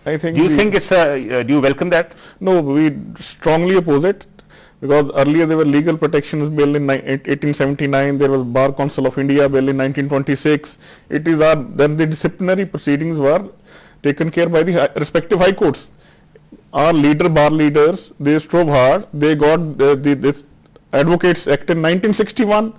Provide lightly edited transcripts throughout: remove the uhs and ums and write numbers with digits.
I think. Do you think it's do you welcome that? No, we strongly oppose it, because earlier there were legal protections bill in 1879. There was Bar Council of India bill in 1926. It is then the disciplinary proceedings were taken care by the respective high courts. Our bar leaders, they strove hard. They got the Advocates Act in 1961.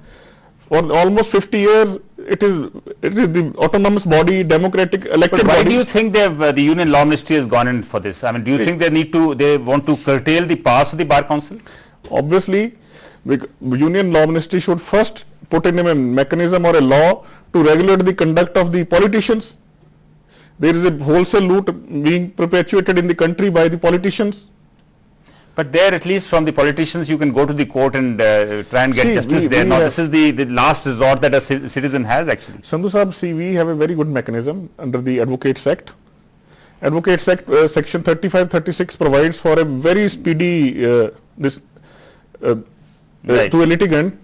For almost 50 years, it is the autonomous body, democratic elected body. But why do you think the Union Law Ministry has gone in for this? I mean, do you think they want to curtail the powers of the Bar Council? Obviously, Union Law Ministry should first put in a mechanism or a law to regulate the conduct of the politicians. There is a wholesale loot being perpetuated in the country by the politicians. But there, at least from the politicians, you can go to the court and try and get justice there. Now, this is the last resort that a citizen has, actually. Sandhu Sahab, we have a very good mechanism under the Advocates Act. Advocates Act section 3536 provides for a very speedy to a litigant.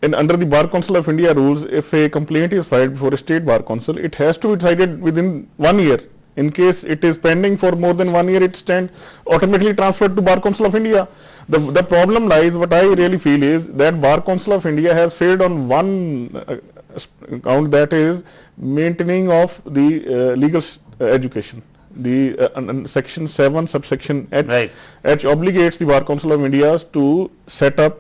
Under the Bar Council of India rules, if a complaint is filed before a state bar council, it has to be decided within 1 year. In case it is pending for more than 1 year, it stands automatically transferred to Bar Council of India. The problem lies, what I really feel is that Bar Council of India has failed on one count, that is maintaining of the legal education. The section 7 subsection H, H obligates the Bar Council of India to set up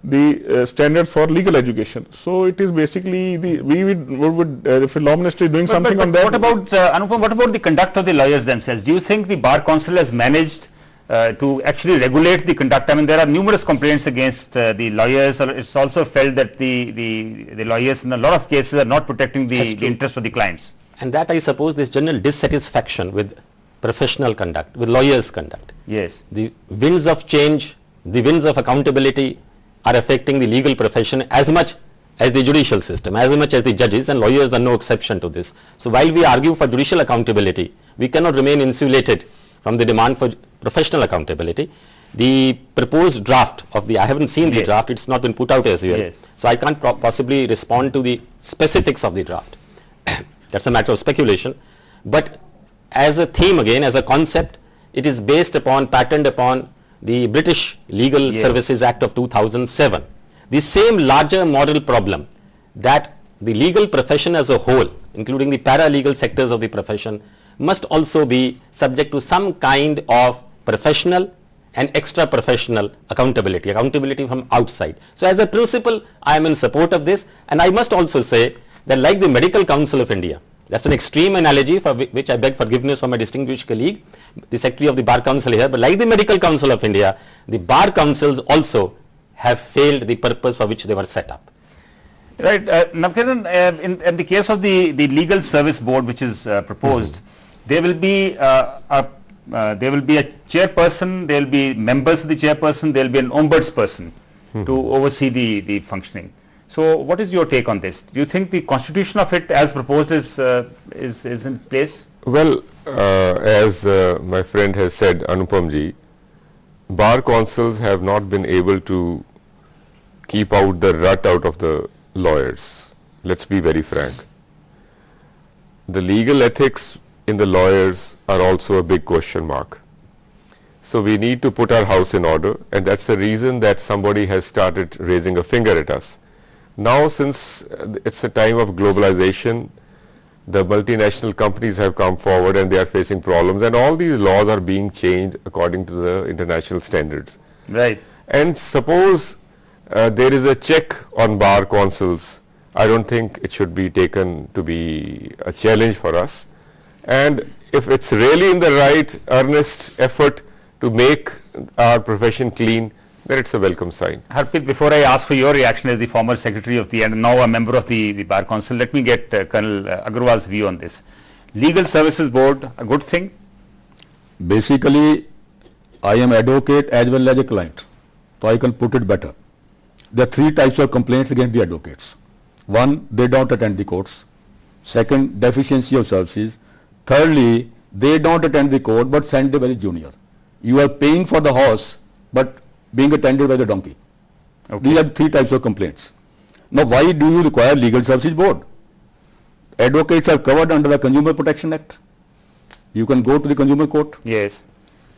the standards for legal education. So it is basically we would if the Law Ministry is doing something on that. What about Anupam? What about the conduct of the lawyers themselves? Do you think the Bar Council has managed to actually regulate the conduct? I mean, there are numerous complaints against the lawyers. It's also felt that the lawyers in a lot of cases are not protecting the interest of the clients. And that, I suppose, this general dissatisfaction with professional conduct, with lawyers' conduct. Yes. The winds of change, the winds of accountability are affecting the legal profession as much as the judicial system, as much as the judges, and lawyers are no exception to this. So while we argue for judicial accountability, we cannot remain insulated from the demand for professional accountability. The proposed draft of I haven't seen the draft, it's not been put out as yet. So I can't possibly respond to the specifics of the draft. That's a matter of speculation. But as a theme again, as a concept, it is based upon, patterned upon the British Legal Services Act of 2007. The same larger moral problem that the legal profession as a whole, including the paralegal sectors of the profession, must also be subject to some kind of professional and extra professional accountability from outside. So as a principle, I am in support of this, and I must also say that, like the Medical Council of India, that's an extreme analogy for which I beg forgiveness from my distinguished colleague, the Secretary of the Bar Council here, but like the Medical Council of India, the Bar Councils also have failed the purpose for which they were set up. Right. Navkiran, in the case of the Legal Service Board which is proposed, there will be a chairperson, there will be members of the chairperson, there will be an ombudsperson to oversee the functioning. So what is your take on this? Do you think the constitution of it as proposed is in place? Well, as my friend has said, Anupam ji, bar councils have not been able to keep out the rut out of the lawyers. Let's be very frank. The legal ethics in the lawyers are also a big question mark. So we need to put our house in order, and that's the reason that somebody has started raising a finger at us. Now, since it's a time of globalization, the multinational companies have come forward and they are facing problems, and all these laws are being changed according to the international standards. Right. And suppose there is a check on bar councils, I don't think it should be taken to be a challenge for us. And if it's really in the right, earnest effort to make our profession clean, then it's a welcome sign. Harpreet, before I ask for your reaction as the former secretary of and now a member of the Bar Council, let me get Colonel Agarwal's view on this. Legal Services Board, a good thing? Basically, I am advocate as well as a client, so I can put it better. There are three types of complaints against the advocates. One, they don't attend the courts. Second, deficiency of services. Thirdly, they don't attend the court but send a very junior. You are paying for the horse but being attended by the donkey. Okay. These are three types of complaints. Now, why do you require Legal Services Board? Advocates are covered under the Consumer Protection Act. you can go to the consumer court. Yes.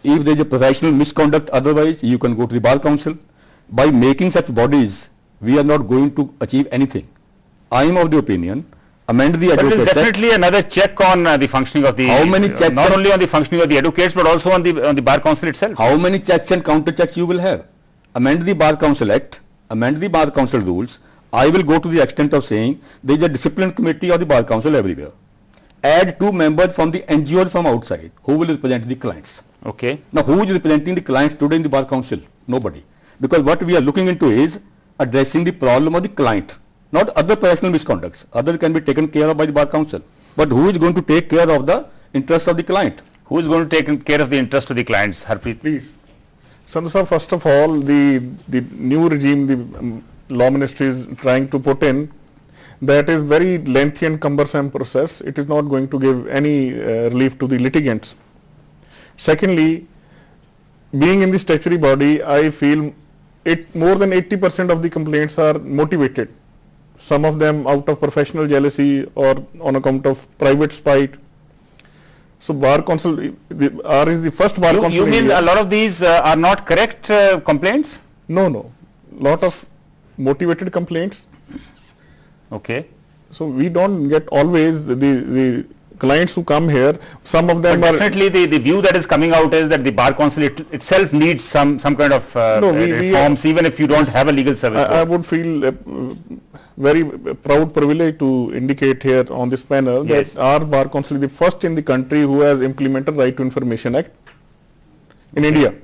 If there is a professional misconduct otherwise, you can go to the bar council. By making such bodies, we are not going to achieve anything. I am of the opinion, amend the But it Advocates is Act. definitely another check on the functioning of the, How many checks not and- only on the functioning of the advocates, but also on the bar council itself. How many checks and counter checks you will have? Amend the Bar Council Act, amend the Bar Council rules. I will go to the extent of saying there is a discipline committee of the Bar Council everywhere. Add 2 members from the NGOs from outside who will represent the clients. Okay. Now, who is representing the clients today in the Bar Council? Nobody. Because what we are looking into is addressing the problem of the client, not other personal misconducts. Others can be taken care of by the Bar Council. But who is going to take care of the interests of the client? Who is going to take care of the interest of the clients, Harpreet? Please. Sandhu sir, first of all, the new regime the law ministry is trying to put in, that is very lengthy and cumbersome process. It is not going to give any relief to the litigants. Secondly, being in the statutory body, I feel more than 80% of the complaints are motivated. Some of them out of professional jealousy or on account of private spite. So Bar Council, is the first Bar Council. You in mean India. a lot of these are not correct complaints? No. Lot of motivated complaints. Okay. So we don't get always the clients who come here. Some of them But are definitely the view that is coming out is that the bar council itself needs some kind of we reforms, even if you don't have a legal service. I board. would feel very proud privilege to indicate here on this panel Yes. that our Bar Council is the first in the country who has implemented Right to Information Act in India.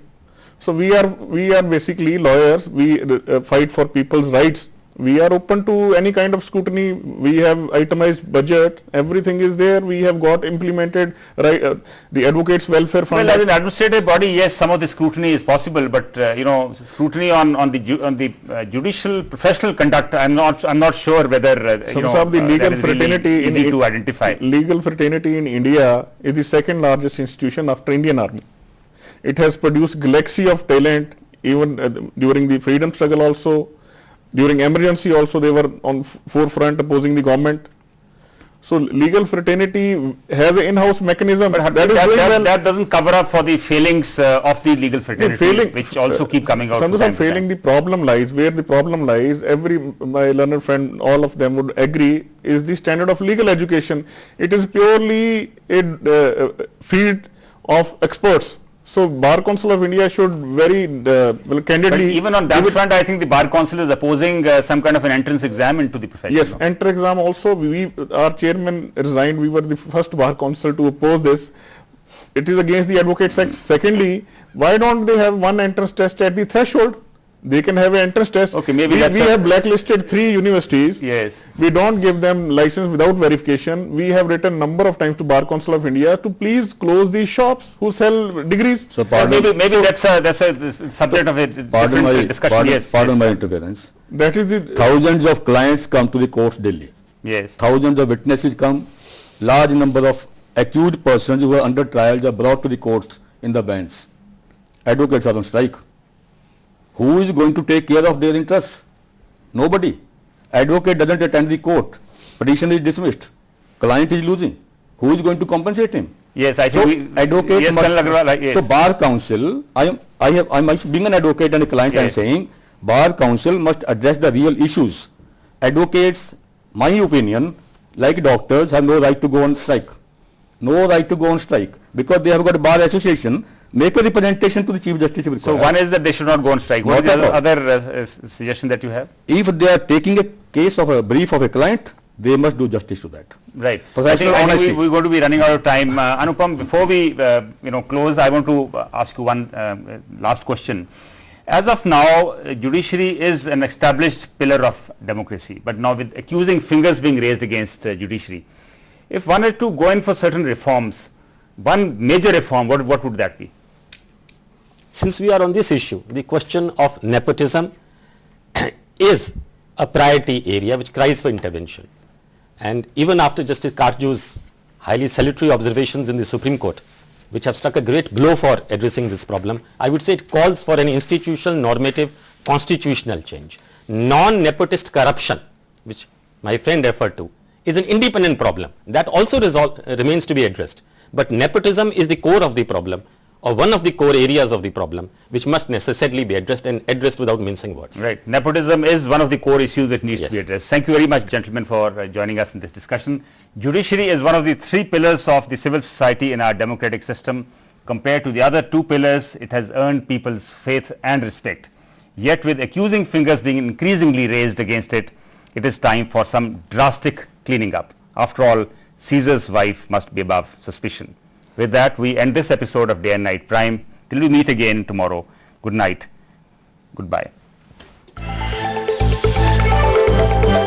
So we are basically lawyers. We fight for people's rights. We are open to any kind of scrutiny. We have itemized budget. Everything is there. We have got implemented the Advocates Welfare Fund. Well, as Act. an administrative body, yes, some of the scrutiny is possible, but scrutiny on the judicial professional conduct, I'm not sure whether Some of the legal that is really fraternity easy in to identify. Legal fraternity in India is the second largest institution after Indian Army. It has produced galaxy of talent even during the freedom struggle also. During emergency also they were on forefront opposing the government. So legal fraternity has an in-house mechanism. But that is doing well. that doesn't cover up for the failings of the legal fraternity, which also keep coming out. from Sandhu sir, time to time. failing the problem lies, where the problem lies, my learned friend, all of them would agree, is the standard of legal education. It is purely a field of experts. So Bar Council of India should very candidly. But even on that give it- front, I think the bar council is opposing some kind of an entrance exam into the profession. Yes, no? enter exam also. Our chairman resigned. We were the first Bar Council to oppose this. It is against the Advocates Act. Secondly, why don't they have one entrance test at the threshold? They can have an entrance test. Okay, maybe we that's have blacklisted 3 universities. Yes. We don't give them license without verification. We have written number of times to Bar Council of India to please close these shops who sell degrees. So Or pardon, maybe that's a subject of a pardon different my, discussion. pardon, Yes. pardon yes, my sir. interference. That is the Thousands of clients come to the courts daily. Yes. Thousands of witnesses come. Large number of accused persons who are under trial are brought to the courts in the bench. Advocates are on strike. Who is going to take care of their interests? Nobody. Advocate doesn't attend the court. Petition is dismissed. Client is losing. Who is going to compensate him? Yes, I So think advocates yes, must- Colonel Agarwal, yes. So Bar Council, being an advocate and a client, I am Yes. saying Bar Council must address the real issues. Advocates, my opinion, like doctors, have no right to go on strike. No right to go on strike because they have got a bar association. Make a representation to the Chief Justice. if So required. one is that they should not go on strike. What Not is the at all. other suggestion that you have? If they are taking a case of a brief of a client, they must do justice to that. Right. Professional I think honesty. we're going to be running out of time. Anupam, before we close, I want to ask you one last question. As of now, judiciary is an established pillar of democracy, but now with accusing fingers being raised against judiciary, if one had to go in for certain reforms, one major reform, what would that be? Since we are on this issue, the question of nepotism is a priority area which cries for intervention. And even after Justice Karju's highly salutary observations in the Supreme Court, which have struck a great blow for addressing this problem, I would say it calls for an institutional, normative, constitutional change. Non-nepotist corruption, which my friend referred to, is an independent problem that also remains to be addressed. But nepotism is the core of the problem, or one of the core areas of the problem, which must necessarily be addressed, and addressed without mincing words. Right. Nepotism is one of the core issues that needs to Yes. be addressed. Thank you very much, gentlemen, for joining us in this discussion. Judiciary is one of the three pillars of the civil society in our democratic system. Compared to the other two pillars, it has earned people's faith and respect. Yet with accusing fingers being increasingly raised against it, it is time for some drastic cleaning up. After all, Caesar's wife must be above suspicion. With that, we end this episode of Day and Night Prime. Till we meet again tomorrow, good night, goodbye.